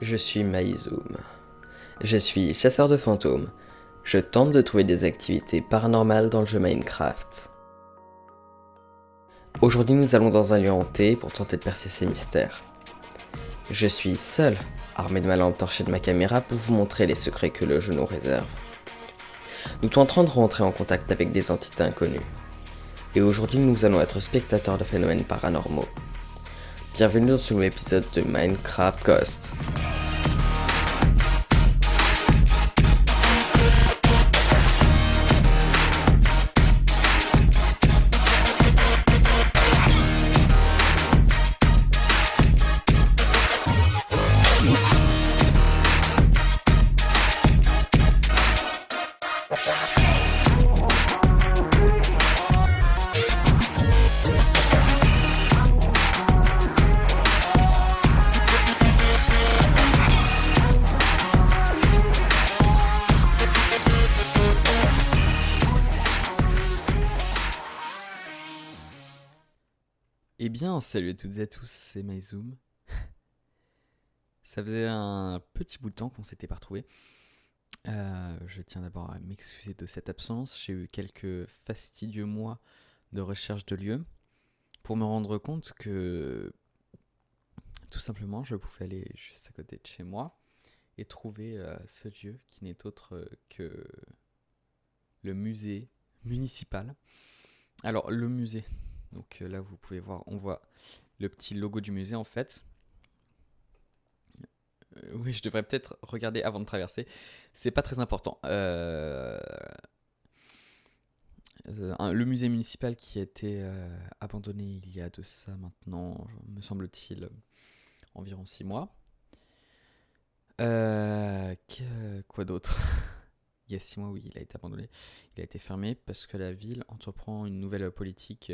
Je suis Maïzoum. Je suis chasseur de fantômes. Je tente de trouver des activités paranormales dans le jeu Minecraft. Aujourd'hui, nous allons dans un lieu hanté pour tenter de percer ses mystères. Je suis seul, armé de ma lampe torche et de ma caméra pour vous montrer les secrets que le jeu nous réserve. Nous tenterons de rentrer en contact avec des entités inconnues. Et aujourd'hui, nous allons être spectateurs de phénomènes paranormaux. Bienvenue dans ce nouvel épisode de Minecraft Ghost. Eh bien, salut à toutes et à tous, c'est Maïzoum. Ça faisait un petit bout de temps qu'on s'était pas retrouvés. Je tiens d'abord à m'excuser de cette absence. J'ai eu quelques fastidieux mois de recherche de lieux pour me rendre compte que tout simplement je pouvais aller juste à côté de chez moi et trouver ce lieu qui n'est autre que le musée municipal. Alors, le musée, donc là vous pouvez voir, on voit le petit logo du musée en fait. Oui, je devrais peut-être regarder avant de traverser. C'est pas très important. Le musée municipal qui a été abandonné il y a de ça maintenant, me semble-t-il, environ 6 mois. Quoi d'autre? Il y a 6 mois, oui, il a été abandonné. Il a été fermé parce que la ville entreprend une nouvelle politique,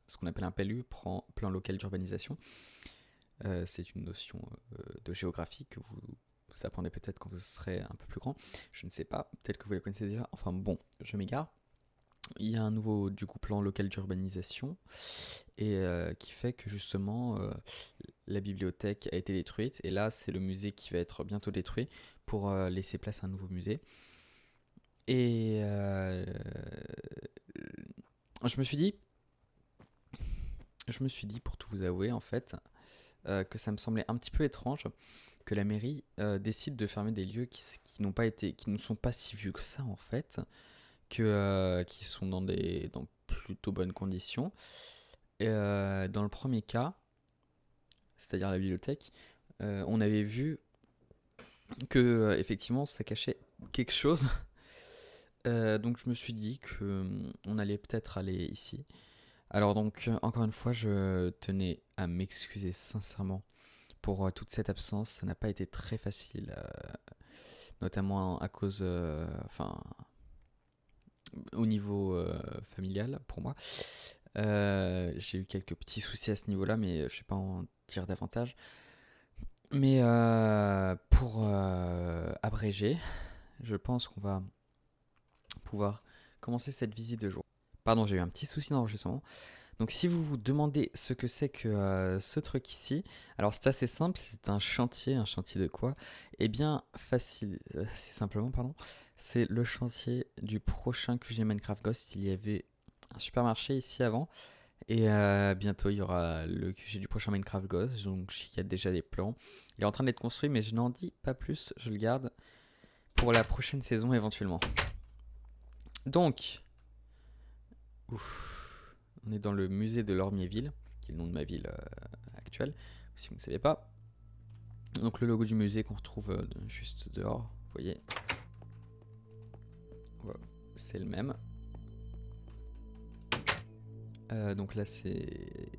ce qu'on appelle un PLU, plan local d'urbanisation. C'est une notion de géographie que vous apprenez peut-être quand vous serez un peu plus grand. Je ne sais pas, peut-être que vous la connaissez déjà. Enfin bon, je m'égare. Il y a un nouveau plan local d'urbanisation et qui fait que justement la bibliothèque a été détruite et là c'est le musée qui va être bientôt détruit pour laisser place à un nouveau musée. Et je me suis dit pour tout vous avouer en fait que ça me semblait un petit peu étrange que la mairie décide de fermer des lieux qui ne sont pas si vieux que ça en fait, qui sont dans plutôt bonnes conditions. Et dans le premier cas, c'est-à-dire la bibliothèque, on avait vu que effectivement ça cachait quelque chose. Donc je me suis dit que on allait peut-être aller ici. Alors donc encore une fois, je tenais à m'excuser sincèrement pour toute cette absence. Ça n'a pas été très facile, notamment à cause, au niveau familial pour moi. J'ai eu quelques petits soucis à ce niveau-là, mais je ne vais pas en dire davantage. Mais pour abréger, je pense qu'on va pouvoir commencer cette visite de jour. Pardon, j'ai eu un petit souci d'enregistrement. Donc si vous vous demandez ce que c'est que ce truc ici, alors c'est assez simple, c'est un chantier de quoi? Eh bien facile, c'est simplement, pardon, c'est le chantier du prochain QG Minecraft Ghost. Il y avait un supermarché ici avant, et bientôt il y aura le QG du prochain Minecraft Ghost, donc il y a déjà des plans. Il est en train d'être construit, mais je n'en dis pas plus, je le garde pour la prochaine saison éventuellement. Donc, on est dans le musée de Lormiéville, qui est le nom de ma ville actuelle, si vous ne savez pas. Donc le logo du musée qu'on retrouve juste dehors, vous voyez. Voilà, c'est le même. Donc là c'est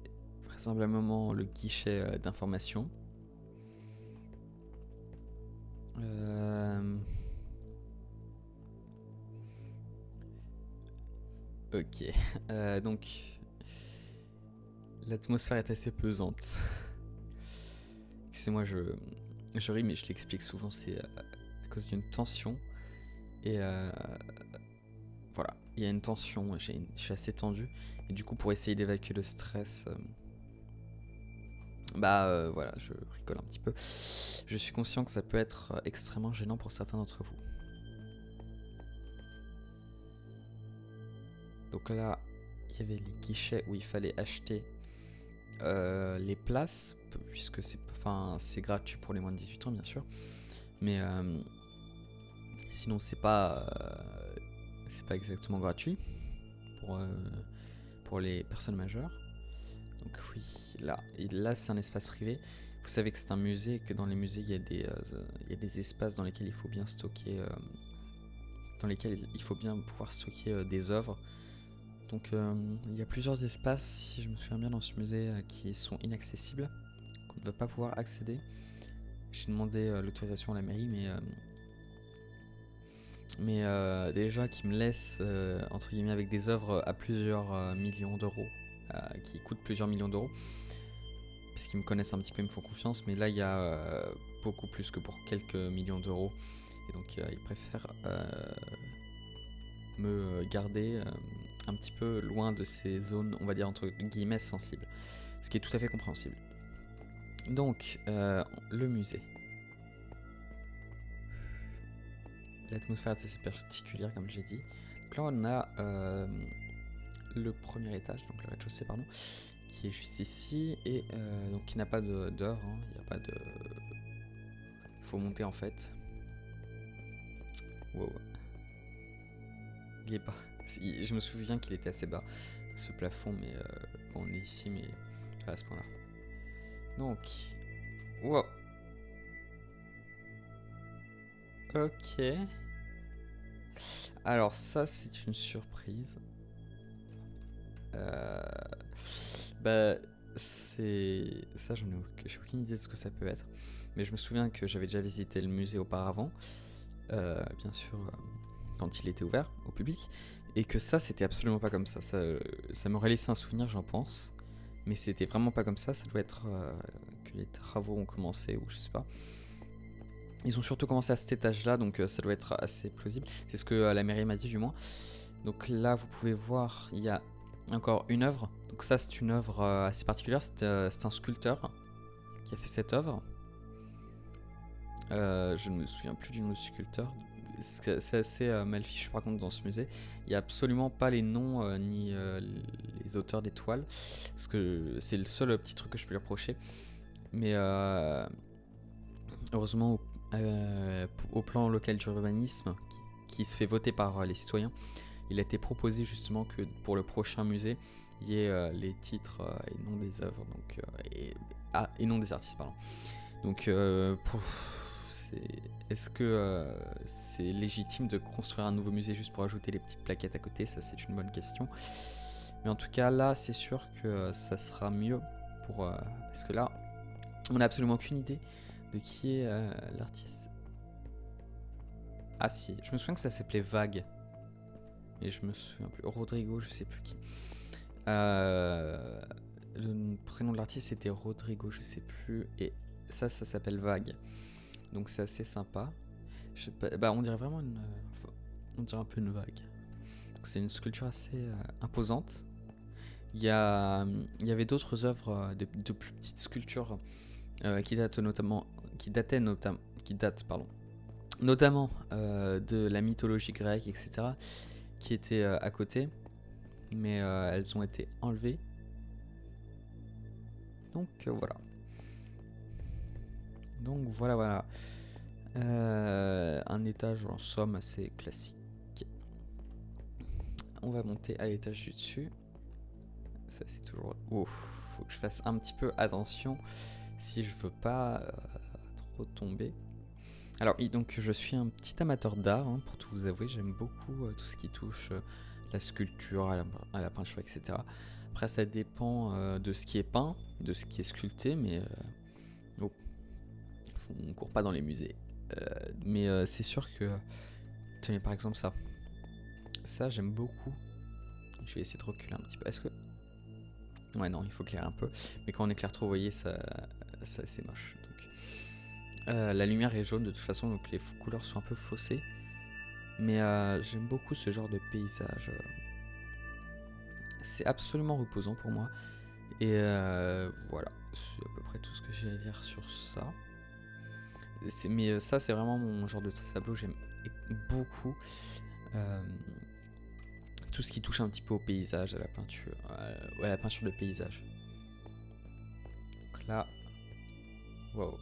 vraisemblablement le guichet d'information. Ok, donc l'atmosphère est assez pesante. Excusez-moi, je ris, mais je l'explique souvent, c'est à cause d'une tension. Et voilà, il y a une tension, je suis assez tendu. Et du coup, pour essayer d'évacuer le stress, Voilà, je rigole un petit peu. Je suis conscient que ça peut être extrêmement gênant pour certains d'entre vous. Donc là, il y avait les guichets où il fallait acheter les places, puisque c'est gratuit pour les moins de 18 ans, bien sûr. Mais sinon, c'est pas exactement gratuit pour les personnes majeures. Donc oui, là c'est un espace privé. Vous savez que c'est un musée et que dans les musées il y a des espaces dans lesquels il faut bien stocker, pouvoir stocker des œuvres. Donc il y a plusieurs espaces, si je me souviens bien, dans ce musée qui sont inaccessibles, qu'on ne va pas pouvoir accéder. J'ai demandé l'autorisation à la mairie, mais déjà qu'ils me laissent entre guillemets avec des œuvres à plusieurs millions d'euros, qui coûtent plusieurs millions d'euros, parce qu'ils me connaissent un petit peu, ils me font confiance, mais là il y a beaucoup plus que pour quelques millions d'euros, et donc ils préfèrent me garder un petit peu loin de ces zones, on va dire entre guillemets sensibles, ce qui est tout à fait compréhensible. Donc le musée. L'atmosphère est assez particulière, comme j'ai dit. Donc là on a le premier étage, donc le rez-de-chaussée pardon, qui est juste ici, et donc qui n'a pas d'œuvre, hein. Il n'y a pas de... Il faut monter en fait. Wow. Il est bas. Je me souviens qu'il était assez bas, ce plafond, mais quand on est ici, mais pas à ce point-là. Donc, wow. Ok. Alors ça, c'est une surprise. C'est... Ça, j'ai aucune idée de ce que ça peut être. Mais je me souviens que j'avais déjà visité le musée auparavant. Bien sûr, quand il était ouvert au public. Et que ça, c'était absolument pas comme ça. Ça m'aurait laissé un souvenir, j'en pense. Mais c'était vraiment pas comme ça. Ça doit être que les travaux ont commencé, ou je sais pas. Ils ont surtout commencé à cet étage-là, donc ça doit être assez plausible. C'est ce que la mairie m'a dit, du moins. Donc là, vous pouvez voir, il y a encore une œuvre. Donc ça, c'est une œuvre assez particulière. C'est un sculpteur qui a fait cette œuvre. Je ne me souviens plus du nom du sculpteur. C'est assez mal fichu par contre dans ce musée. Il n'y a absolument pas les noms ni les auteurs des toiles. Parce que c'est le seul petit truc que je peux lui reprocher. Mais heureusement, au plan local d'urbanisme, qui se fait voter par les citoyens, il a été proposé justement que pour le prochain musée, il y ait les titres et non des œuvres, donc, et non des artistes, pardon. Donc, est-ce que c'est légitime de construire un nouveau musée juste pour ajouter les petites plaquettes à côté? Ça, c'est une bonne question. Mais en tout cas, là, c'est sûr que ça sera mieux parce que là, on n'a absolument aucune idée de qui est l'artiste. Ah si, je me souviens que ça s'appelait Vague. Et je me souviens plus. Rodrigo, je sais plus qui. Le prénom de l'artiste c'était Rodrigo, je sais plus. Et ça s'appelle Vague. Donc c'est assez sympa. Je sais pas, on dirait vraiment on dirait un peu une vague. Donc c'est une sculpture assez imposante. Il y avait d'autres œuvres de plus petites sculptures qui datent notamment de la mythologie grecque, etc., qui étaient à côté, mais elles ont été enlevées. Donc voilà. Un étage en somme assez classique. On va monter à l'étage du dessus. Ça c'est toujours... faut que je fasse un petit peu attention si je veux pas trop tomber. Alors donc je suis un petit amateur d'art, hein, pour tout vous avouer. J'aime beaucoup tout ce qui touche la sculpture, à la peinture, etc. Après ça dépend de ce qui est peint, de ce qui est sculpté, mais on court pas dans les musées. Mais c'est sûr que... Tenez par exemple ça. Ça j'aime beaucoup. Je vais essayer de reculer un petit peu. Est-ce que... Ouais non, il faut éclairer un peu. Mais quand on éclaire trop, vous voyez, ça c'est moche. Donc, la lumière est jaune de toute façon, donc les couleurs sont un peu faussées. Mais j'aime beaucoup ce genre de paysage. C'est absolument reposant pour moi. Et voilà, c'est à peu près tout ce que j'ai à dire sur ça. Mais ça, c'est vraiment mon genre de tableau. J'aime beaucoup tout ce qui touche un petit peu au paysage, à la peinture, à la peinture de paysage. Donc là, wow.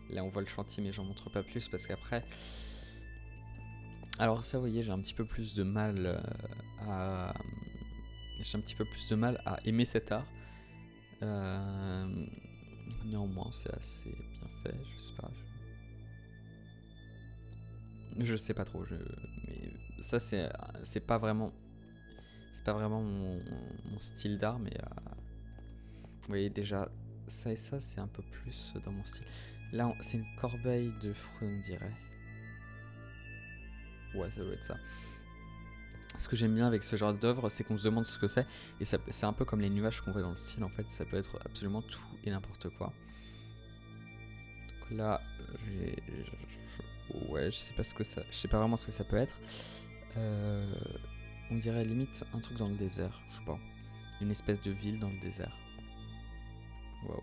Là, on voit le chantier, mais j'en montre pas plus parce qu'après. Alors ça, vous voyez, j'ai un petit peu plus de mal à. J'ai un petit peu plus de mal à aimer cet art. Néanmoins, c'est assez bien fait. Je sais pas. Je sais pas trop. Mais ça, c'est pas vraiment. C'est pas vraiment mon style d'art, mais vous voyez déjà, ça et ça, c'est un peu plus dans mon style. Là, c'est une corbeille de fruits, on dirait. Ouais, ça doit être ça. Ce que j'aime bien avec ce genre d'œuvre, c'est qu'on se demande ce que c'est. Et c'est un peu comme les nuages qu'on voit dans le style, en fait. Ça peut être absolument tout et n'importe quoi. Donc là, ouais, je sais pas ce que ça. Je sais pas vraiment ce que ça peut être. On dirait limite un truc dans le désert, je sais pas. Une espèce de ville dans le désert. Waouh.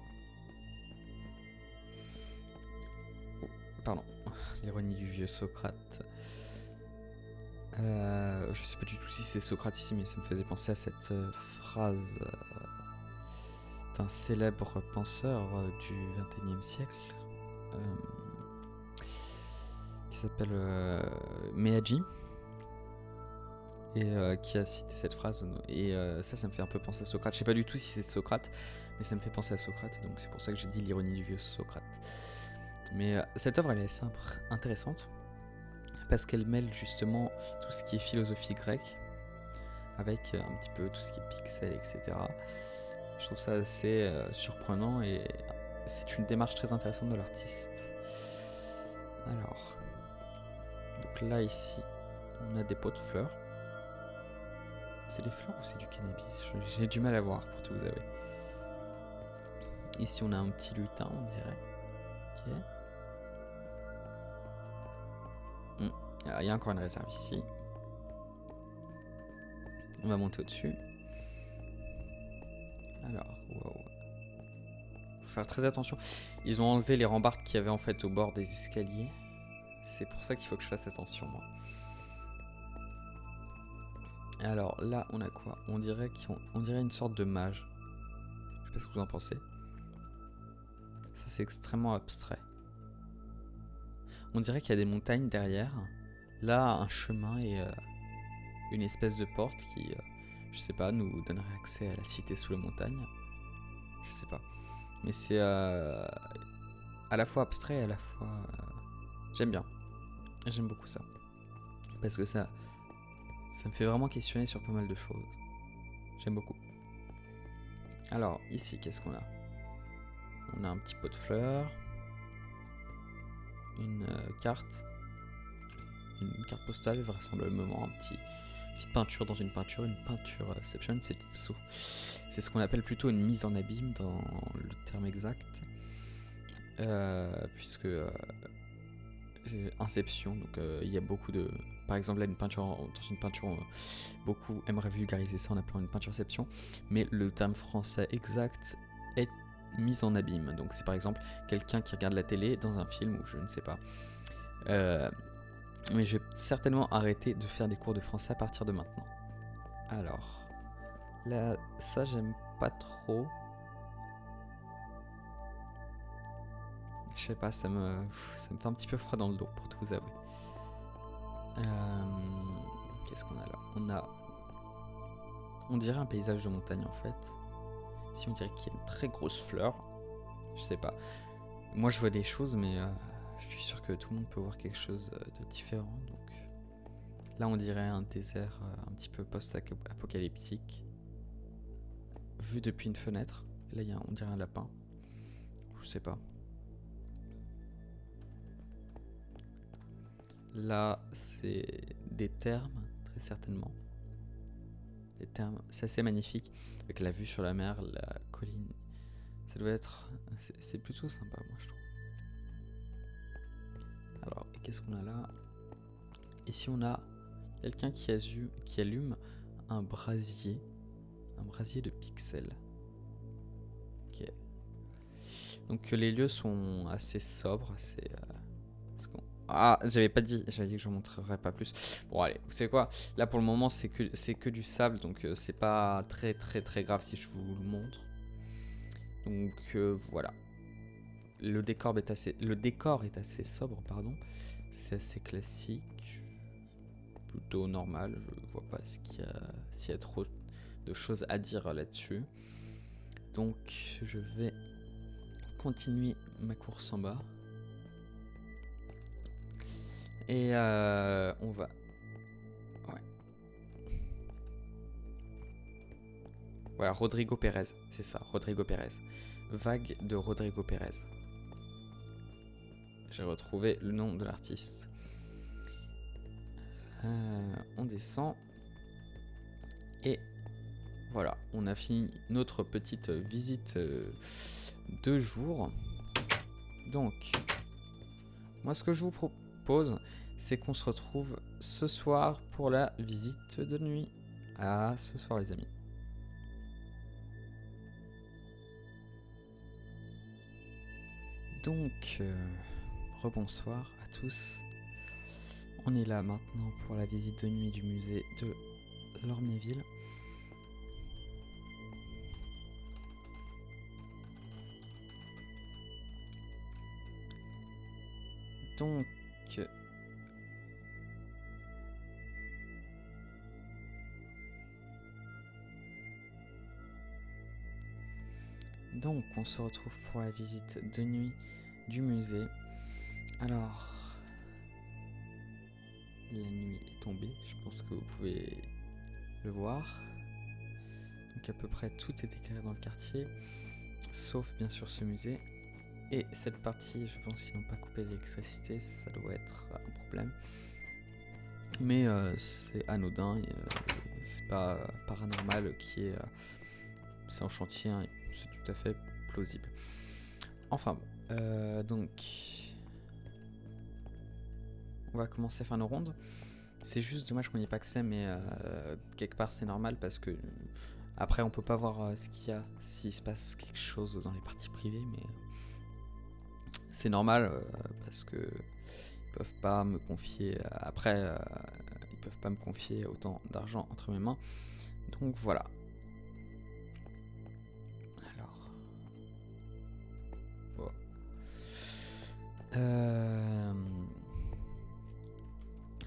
Oh, pardon. L'ironie du vieux Socrate. Je sais pas du tout si c'est Socrate ici, mais ça me faisait penser à cette phrase d'un célèbre penseur du XXIe siècle qui s'appelle Meiji et qui a cité cette phrase. Et ça me fait un peu penser à Socrate. Je sais pas du tout si c'est Socrate, mais ça me fait penser à Socrate, donc c'est pour ça que j'ai dit l'ironie du vieux Socrate. Mais cette œuvre, elle est assez intéressante parce qu'elle mêle justement tout ce qui est philosophie grecque avec un petit peu tout ce qui est pixels, etc. Je trouve ça assez surprenant et c'est une démarche très intéressante de l'artiste. Alors, donc là ici, on a des pots de fleurs. C'est des fleurs ou c'est du cannabis? J'ai du mal à voir pour tout vous avouer. Ici on a un petit lutin, on dirait. Ok. Il y a encore une réserve ici. On va monter au-dessus. Alors, wow. Faut faire très attention. Ils ont enlevé les rambardes qu'il y avait en fait au bord des escaliers. C'est pour ça qu'il faut que je fasse attention, moi. Alors là, on a quoi? On dirait une sorte de mage. Je sais pas ce que vous en pensez. Ça, c'est extrêmement abstrait. On dirait qu'il y a des montagnes derrière. Là, un chemin et une espèce de porte qui, je sais pas, nous donnerait accès à la cité sous les montagnes. Je sais pas. Mais c'est à la fois abstrait et à la fois... J'aime bien. J'aime beaucoup ça. Parce que ça me fait vraiment questionner sur pas mal de choses. J'aime beaucoup. Alors, ici, qu'est-ce qu'on a? On a un petit pot de fleurs. Une carte. Une carte postale, vraisemblablement petite peinture dans une peinture Inception, c'est ce qu'on appelle plutôt une mise en abîme dans le terme exact, puisque Inception, donc il y a beaucoup de, par exemple là dans une peinture, beaucoup aimeraient vulgariser ça en appelant une peintureception, mais le terme français exact est mise en abîme, donc c'est par exemple quelqu'un qui regarde la télé dans un film ou je ne sais pas. Mais je vais certainement arrêter de faire des cours de français à partir de maintenant. Alors, là, ça j'aime pas trop. Je sais pas, ça me fait un petit peu froid dans le dos pour tout vous avouer. Qu'est-ce qu'on a là? On dirait un paysage de montagne en fait. Si on dirait qu'il y a une très grosse fleur. Je sais pas. Moi je vois des choses mais je suis sûr que tout le monde peut voir quelque chose de différent. Donc là on dirait un désert un petit peu post-apocalyptique. Vu depuis une fenêtre. Là on dirait un lapin. Je sais pas. Là c'est des thermes très certainement. Des thermes, c'est assez magnifique avec la vue sur la mer, la colline. Ça doit être, c'est plutôt sympa moi je trouve. Alors qu'est-ce qu'on a là? Ici on a quelqu'un qui allume un brasier de pixels. Donc les lieux sont assez sobres, Ah, j'avais dit que je vous montrerais pas plus. Bon allez, vous savez quoi? Là pour le moment c'est que du sable, donc c'est pas très grave si je vous le montre. Donc voilà. Le décor est assez sobre, pardon. C'est assez classique, plutôt normal. Je vois pas s'il y a trop de choses à dire là-dessus. Donc je vais continuer ma course en bas. Et on va... Ouais. Voilà, Rodrigo Pérez, c'est ça, Rodrigo Pérez. Vague de Rodrigo Pérez. J'ai retrouvé le nom de l'artiste. On descend. Et voilà, on a fini notre petite visite de jour. Donc, moi ce que je vous propose, c'est qu'on se retrouve ce soir pour la visite de nuit. Ah, ce soir les amis. Donc, rebonsoir à tous. On est là maintenant pour la visite de nuit du musée de Lormiéville. Donc, on se retrouve pour la visite de nuit du musée. Alors, la nuit est tombée, je pense que vous pouvez le voir. Donc à peu près tout est éclairé dans le quartier, sauf bien sûr ce musée. Et cette partie, je pense qu'ils n'ont pas coupé l'électricité, ça doit être un problème. Mais c'est anodin, c'est pas paranormal qui est... c'est en chantier, hein, c'est tout à fait plausible. Enfin bon, donc... On va commencer à faire nos rondes. C'est juste dommage qu'on n'y ait pas accès, mais quelque part c'est normal parce que après on peut pas voir ce qu'il y a s'il se passe quelque chose dans les parties privées, mais c'est normal parce que ils peuvent pas me confier ils peuvent pas me confier autant d'argent entre mes mains. Donc voilà. Alors. Bon.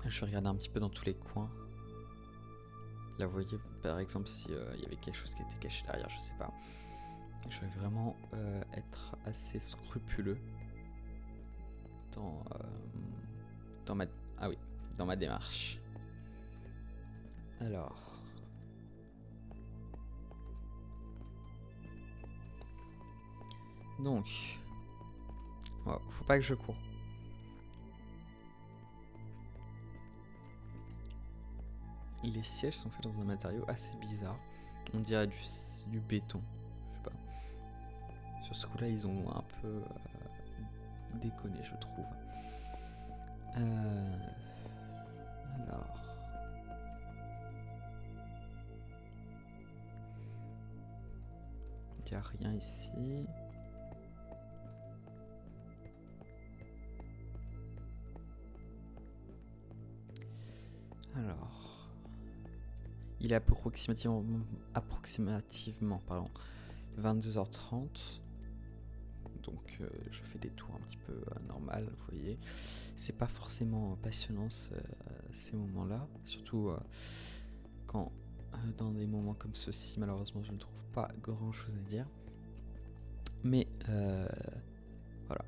Je vais regarder un petit peu dans tous les coins. Là, vous voyez, par exemple, s'il y avait quelque chose qui était caché derrière, je sais pas. Je vais vraiment être assez scrupuleux dans ma démarche. Alors. Donc. Oh, faut pas que je cours. Les sièges sont faits dans un matériau assez bizarre. On dirait du béton. Je sais pas. Sur ce coup-là, ils ont un peu déconné, je trouve. Alors. Il n'y a rien ici. Alors. Il est approximativement 22h30. Donc je fais des tours un petit peu normal, vous voyez. C'est pas forcément passionnant ces moments-là. Surtout quand dans des moments comme ceux-ci, malheureusement, je ne trouve pas grand-chose à dire. Mais voilà.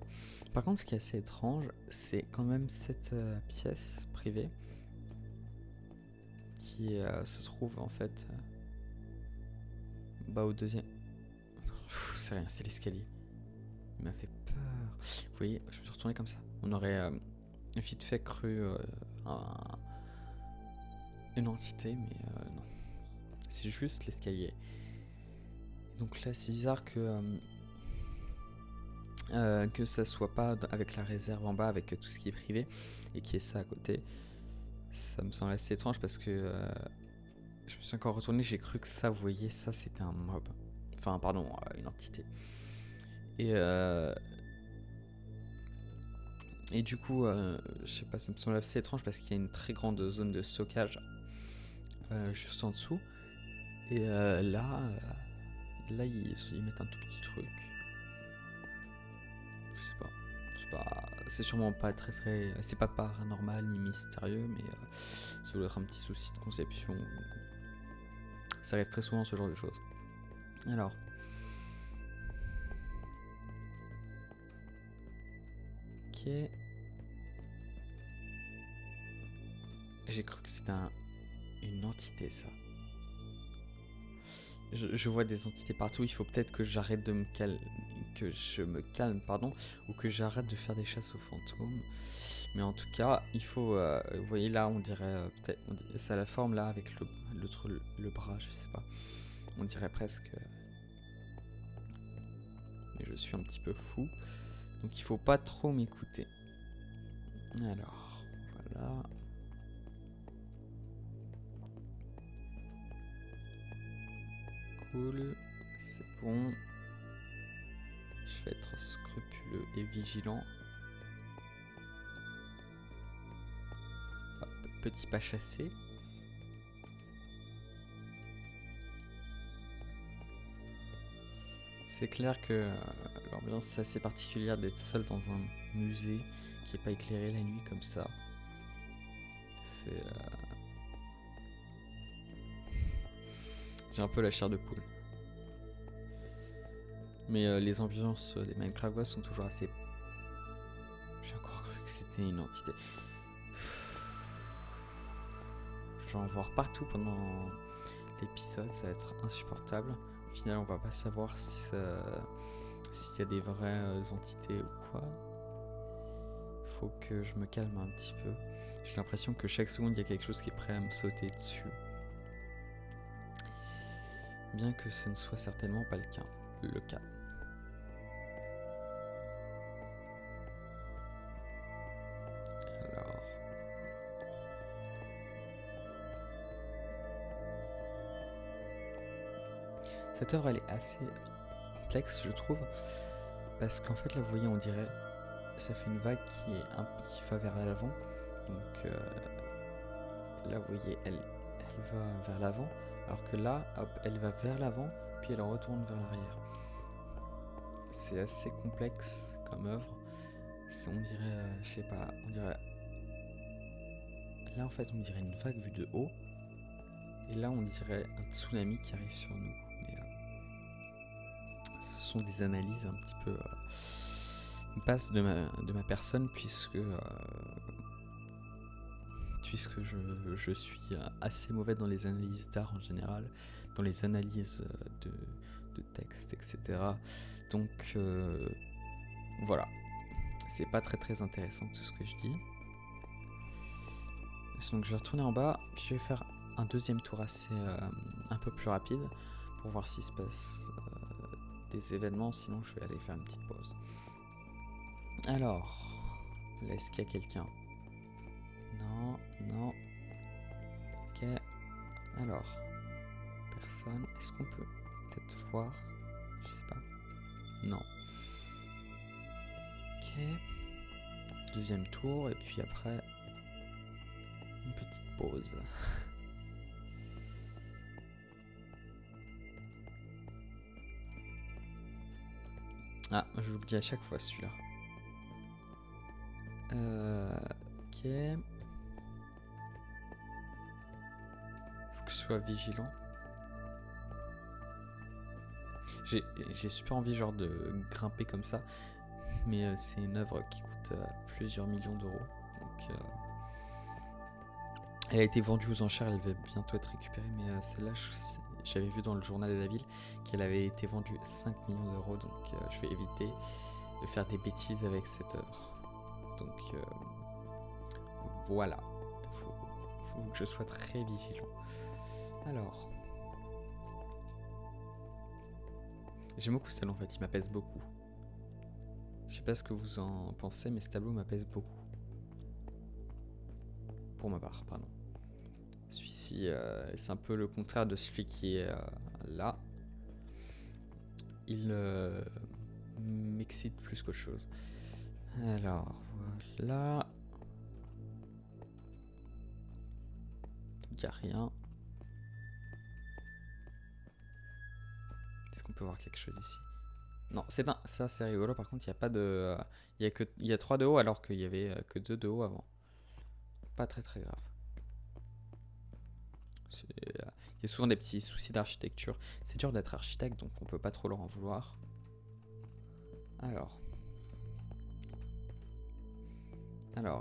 Par contre, ce qui est assez étrange, c'est quand même cette pièce privée qui se trouve en fait au deuxième... c'est rien, c'est l'escalier. Il m'a fait peur. Vous voyez, je me suis retourné comme ça. On aurait vite fait cru une entité, mais non. C'est juste l'escalier. Donc là, c'est bizarre que ça soit pas avec la réserve en bas, avec tout ce qui est privé, et qu'il y ait ça à côté. Ça me semble assez étrange parce que je me suis encore retourné, j'ai cru que ça, vous voyez, ça c'était un mob. Enfin, pardon, une entité. Et, et du coup, je sais pas, ça me semble assez étrange parce qu'il y a une très grande zone de stockage juste en dessous. Et là ils mettent un tout petit truc. Je sais pas. C'est sûrement pas très. C'est pas paranormal ni mystérieux, mais ça doit être un petit souci de conception. Ça arrive très souvent ce genre de choses. Alors. Ok. J'ai cru que c'était une entité, ça. Je vois des entités partout. Il faut peut-être que j'arrête de me calme, pardon, ou que j'arrête de faire des chasses aux fantômes. Mais en tout cas, il faut. Vous voyez là, on dirait peut-être. Ça a la forme là avec le bras, je sais pas. On dirait presque. Mais je suis un petit peu fou. Donc il faut pas trop m'écouter. Alors, voilà. Cool. C'est bon. Je vais être scrupuleux et vigilant. Hop, petit pas chassé. C'est clair que l'ambiance est assez particulière d'être seul dans un musée qui n'est pas éclairé la nuit comme ça. C'est... J'ai un peu la chair de poule. Mais les ambiances des Minecraft sont toujours assez... J'ai encore cru que c'était une entité. Je vais en voir partout pendant l'épisode, ça va être insupportable. Au final, on va pas savoir s'il y a des vraies entités ou quoi. Faut que je me calme un petit peu. J'ai l'impression que chaque seconde, il y a quelque chose qui est prêt à me sauter dessus. Bien que ce ne soit certainement pas le cas. Alors... Cette œuvre, elle est assez complexe, je trouve. Parce qu'en fait, là, vous voyez, on dirait... Ça fait une vague qui va vers l'avant. Donc là, vous voyez, elle va vers l'avant. Alors que là, hop, elle va vers l'avant, puis elle retourne vers l'arrière. C'est assez complexe comme œuvre. On dirait, je sais pas, on dirait... Là, en fait, on dirait une vague vue de haut. Et là, on dirait un tsunami qui arrive sur nous. Mais ce sont des analyses un petit peu basses de ma personne, puisque je suis assez mauvais dans les analyses d'art en général, dans les analyses de texte, etc. Donc voilà, c'est pas très intéressant tout ce que je dis. Donc je vais retourner en bas, puis je vais faire un deuxième tour assez un peu plus rapide pour voir s'il se passe des événements, sinon je vais aller faire une petite pause. Alors, là, est-ce qu'il y a quelqu'un? Non. Ok. Alors, personne. Est-ce qu'on peut peut-être voir? Je sais pas. Non. Ok. Deuxième tour, et puis après, une petite pause. Ah, je l'oublie à chaque fois celui-là. Ok. Faut que je sois vigilant. J'ai super envie genre de grimper comme ça, mais c'est une œuvre qui coûte plusieurs millions d'euros. Donc elle a été vendue aux enchères, elle va bientôt être récupérée, mais celle-là j'avais vu dans le journal de la ville qu'elle avait été vendue 5 millions d'euros, donc je vais éviter de faire des bêtises avec cette œuvre. Donc voilà, faut que je sois très vigilant. Alors, j'aime beaucoup celle en fait, il m'apaise beaucoup. Je sais pas ce que vous en pensez, mais ce tableau m'apaise beaucoup. Pour ma part, pardon. Celui-ci, c'est un peu le contraire de celui qui est là. Il m'excite plus qu'autre chose. Alors, voilà. Il n'y a rien. Est-ce qu'on peut voir quelque chose ici? Non, ça c'est rigolo. Par contre, il n'y a pas de... Il y a 3 de haut alors qu'il y avait que 2 de haut avant. Pas très très grave. Il y a souvent des petits soucis d'architecture. C'est dur d'être architecte, donc on peut pas trop leur en vouloir. Alors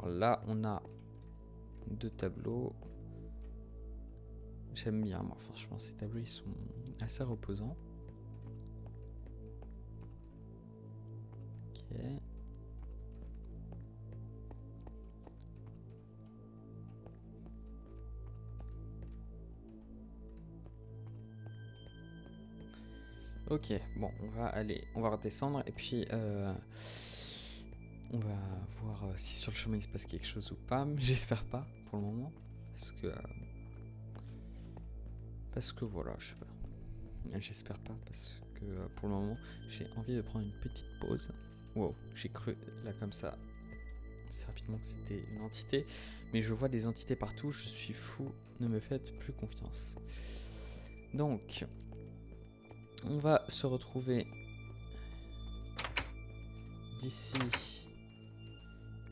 là, on a 2 tableaux. J'aime bien, moi, franchement, ces tableaux, ils sont assez reposants. Ok. Ok, bon, on va redescendre et puis on va voir si sur le chemin il se passe quelque chose ou pas. J'espère pas pour le moment, parce que voilà, je sais pas. J'espère pas parce que pour le moment j'ai envie de prendre une petite pause. Wow, j'ai cru là comme ça, assez rapidement que c'était une entité, mais je vois des entités partout. Je suis fou, ne me faites plus confiance. Donc on va se retrouver d'ici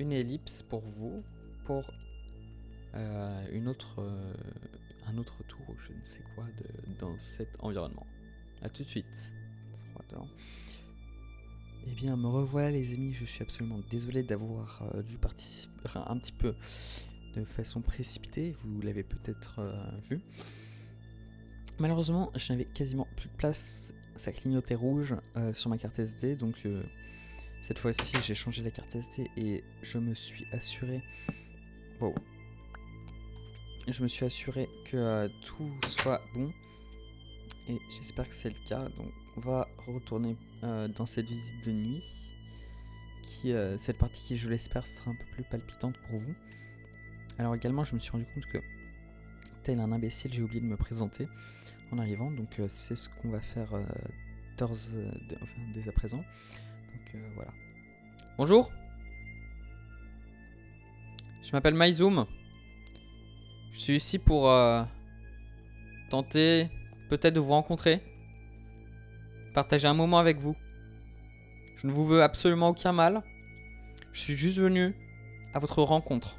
une ellipse pour vous, pour un autre tour, je ne sais quoi, dans cet environnement. A tout de suite. 3, 2, 1. Eh bien, me revoilà les amis, je suis absolument désolé d'avoir dû participer un petit peu de façon précipitée, vous l'avez peut-être vu. Malheureusement, je n'avais quasiment plus de place, ça clignotait rouge sur ma carte SD, donc cette fois-ci j'ai changé la carte SD et je me suis assuré... Wow. Je me suis assuré que tout soit bon et j'espère que c'est le cas. Donc on va retourner dans cette visite de nuit. Cette partie qui, je l'espère, sera un peu plus palpitante pour vous. Alors également, je me suis rendu compte que, tel un imbécile, j'ai oublié de me présenter en arrivant. Donc c'est ce qu'on va faire dès à présent. Donc voilà. Bonjour. Je m'appelle MyZoom. Je suis ici pour tenter peut-être de vous rencontrer. Partager un moment avec vous. Je ne vous veux absolument aucun mal. Je suis juste venu à votre rencontre.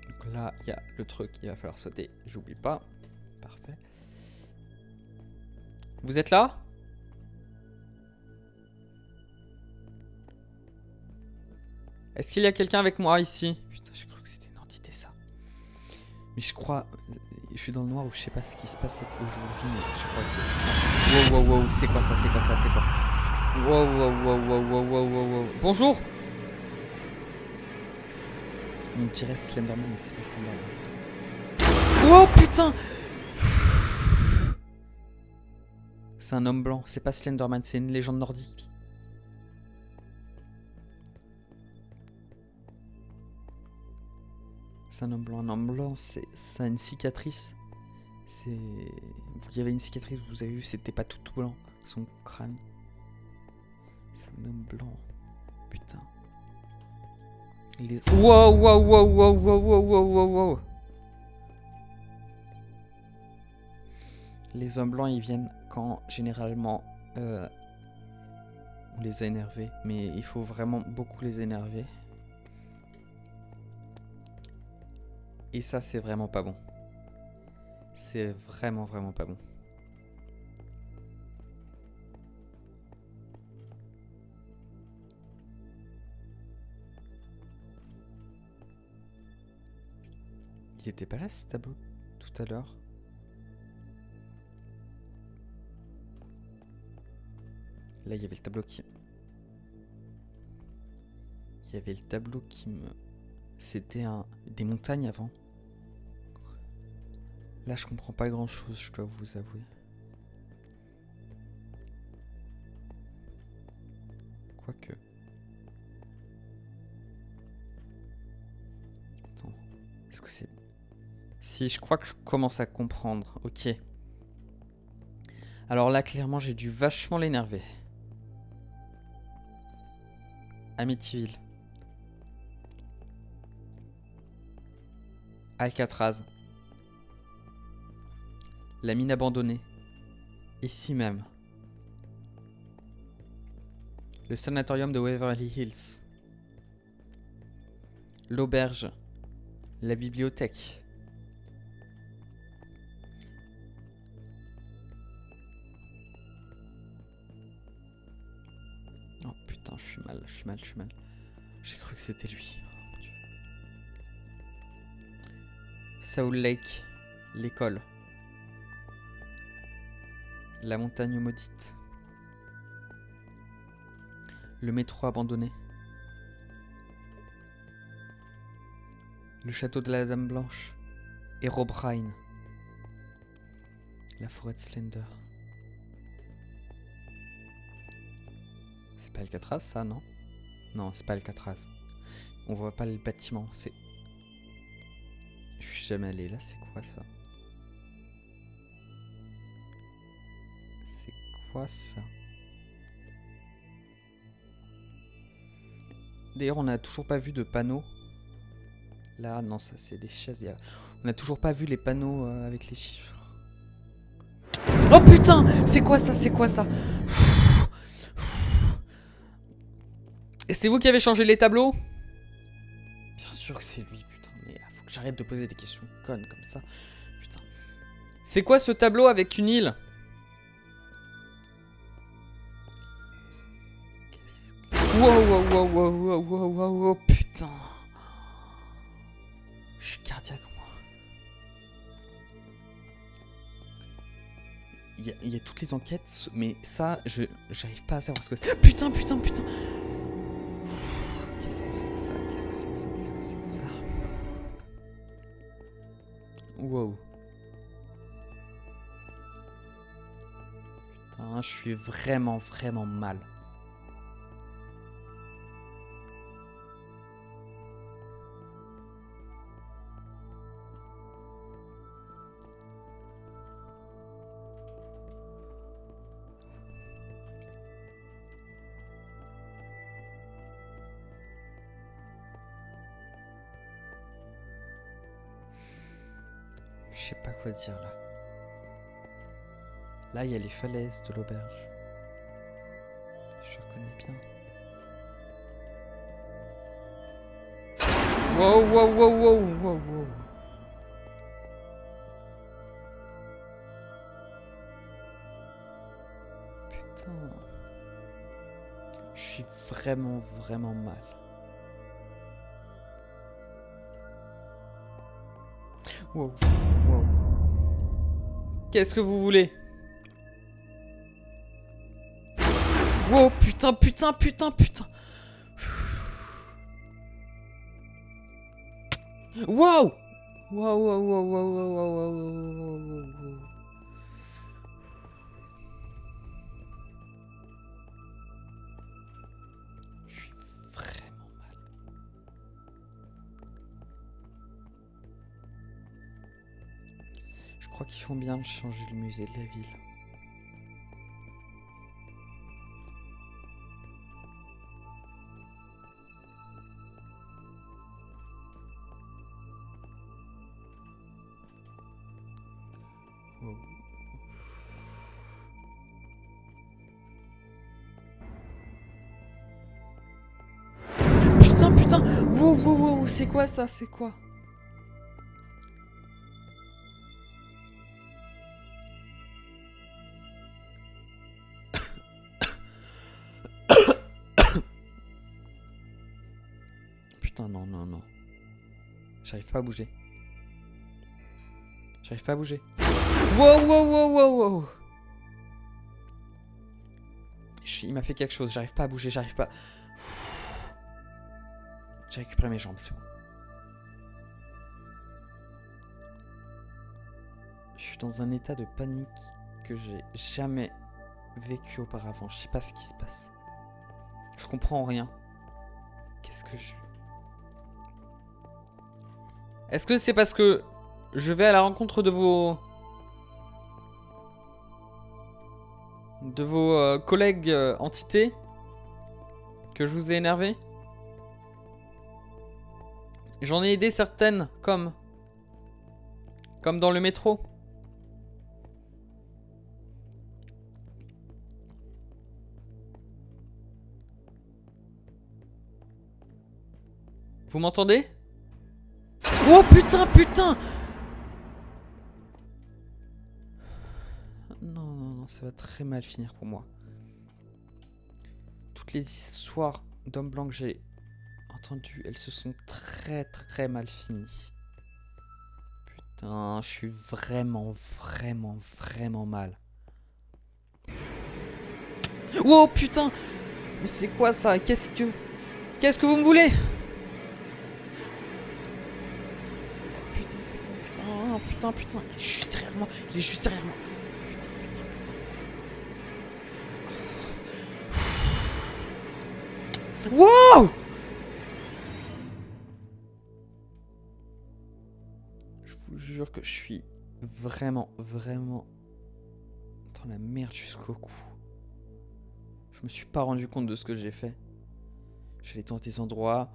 Donc là, il y a le truc, il va falloir sauter. J'oublie pas. Parfait. Vous êtes là? Est-ce qu'il y a quelqu'un avec moi ici? Putain, j'ai cru que c'était une entité ça. Mais je crois... Je suis dans le noir où je sais pas ce qui se passe aujourd'hui, mais je crois que... Wow, wow, wow, c'est quoi ça? C'est quoi ça? C'est quoi? Wow, wow, wow, wow, wow, wow, wow, wow. Bonjour! On dirait Slenderman, mais c'est pas Slenderman. Oh putain! C'est un homme blanc, c'est pas Slenderman, c'est une légende nordique. C'est un homme blanc, ça a une cicatrice. Il y avait une cicatrice, vous avez vu, c'était pas tout blanc, son crâne. C'est un homme blanc. Putain. Wow, wow, wow, wow, wow, wow, wow, wow, wow. Les hommes blancs, ils viennent quand, généralement, on les a énervés. Mais il faut vraiment beaucoup les énerver. Et ça, c'est vraiment pas bon. C'est vraiment, vraiment pas bon. Il était pas là, ce tableau, tout à l'heure? Là, il y avait le tableau qui... Il y avait le tableau qui me... C'était des montagnes avant. Là, je comprends pas grand-chose, je dois vous avouer. Quoique... Attends. Est-ce que c'est... Si, je crois que je commence à comprendre. Ok. Alors là, clairement, j'ai dû vachement l'énerver. Amityville. Alcatraz. La mine abandonnée. Ici même. Le sanatorium de Waverly Hills. L'auberge. La bibliothèque. Oh putain, je suis mal. J'ai cru que c'était lui. Oh, mon Dieu. Soul Lake. L'école. La montagne maudite. Le métro abandonné. Le château de la Dame Blanche. Herobrine. La forêt de Slender. C'est pas Alcatraz ça, non? Non, c'est pas Alcatraz. On voit pas le bâtiment, c'est... Je suis jamais allé là, c'est quoi ça? C'est quoi ça? D'ailleurs, on n'a toujours pas vu de panneau. Là, non, ça c'est des chaises. On n'a toujours pas vu les panneaux avec les chiffres. Oh putain! C'est quoi ça? C'est quoi ça? Et c'est vous qui avez changé les tableaux? Bien sûr que c'est lui, putain. Mais faut que j'arrête de poser des questions connes comme ça. Putain. C'est quoi ce tableau avec une île? Wow, putain. Je suis cardiaque, moi. Il y a toutes les enquêtes, mais ça, j'arrive pas à savoir ce que c'est. Putain. Qu'est-ce que c'est que ça? Qu'est-ce que c'est que ça? Wow. Putain, je suis vraiment mal. Je sais pas quoi dire là. Là, il y a les falaises de l'auberge. Je reconnais bien. Wow. Putain. Je suis vraiment mal. Wow. Qu'est-ce que vous voulez? Wow, putain. Wow. Je suis vraiment mal. Je crois qu'ils font bien de changer le musée de la ville. Oh. Putain. Wow, c'est quoi ça? C'est quoi? Putain, non. J'arrive pas à bouger. Wow. Il m'a fait quelque chose, j'arrive pas à bouger, J'ai récupéré mes jambes, c'est bon. Je suis dans un état de panique que j'ai jamais vécu auparavant. Je sais pas ce qui se passe. Je comprends rien. Qu'est-ce que je... Est-ce que c'est parce que je vais à la rencontre de vos... collègues entités que je vous ai énervé. J'en ai aidé certaines, comme dans le métro. Vous m'entendez? Oh putain, putain! Non, non, non, ça va très mal finir pour moi. Toutes les histoires d'hommes blancs que j'ai entendues, elles se sont très très mal finies. Putain, je suis vraiment, vraiment, vraiment mal. Oh putain! Mais c'est quoi ça? Qu'est-ce que vous me voulez? Putain, putain, putain, putain, putain. Il est juste derrière moi. Il est juste derrière moi. Putain, putain, putain. Wow! Je vous jure que je suis vraiment, vraiment dans la merde jusqu'au cou. Je me suis pas rendu compte de ce que j'ai fait. J'allais dans des endroits,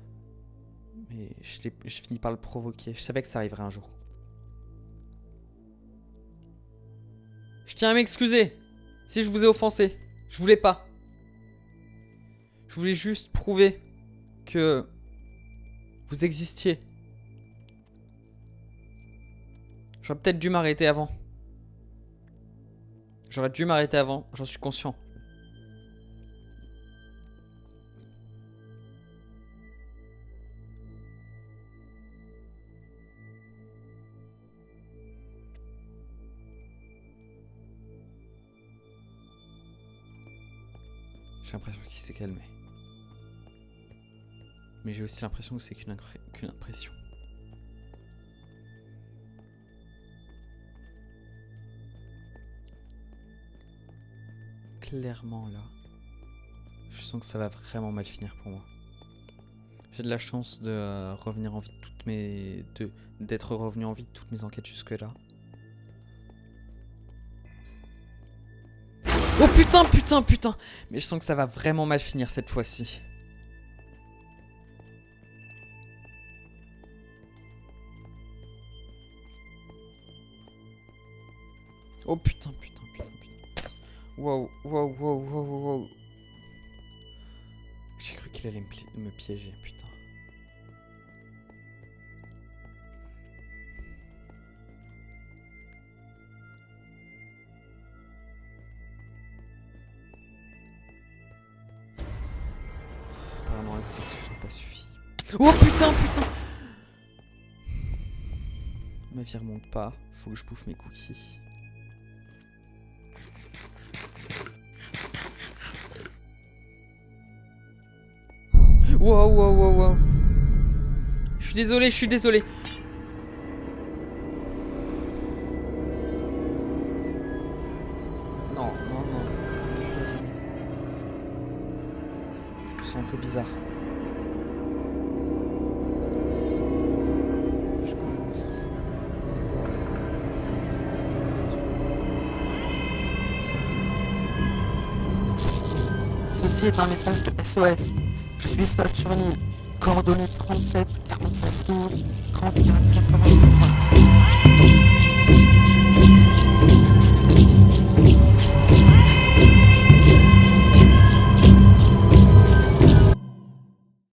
mais je finis par le provoquer. Je savais que ça arriverait un jour. Je tiens à m'excuser si je vous ai offensé. Je voulais pas. Je voulais juste prouver que vous existiez. J'aurais peut-être dû m'arrêter avant. J'aurais dû m'arrêter avant, j'en suis conscient. J'ai l'impression qu'il s'est calmé. Mais j'ai aussi l'impression que c'est qu'une impression. Clairement là, je sens que ça va vraiment mal finir pour moi. J'ai de la chance de revenir en vie d'être revenu en vie de toutes mes enquêtes jusque là. Oh putain, putain, putain! Mais je sens que ça va vraiment mal finir cette fois-ci. Oh putain, putain, putain, putain. Wow, wow, wow, wow, wow. J'ai cru qu'il allait me piéger, putain. Apparemment, les excuses n'ont pas suffi. Oh putain, putain! Ma vie remonte pas. Faut que je bouffe mes cookies. Wow, wow, wow, wow. Je suis désolé, je suis désolé. Non, non, non. Je me sens un peu bizarre. Je commence à voir. Ceci est un message de SOS. Je suis seul sur l'île. Coordonnées 37 47 12 31 14.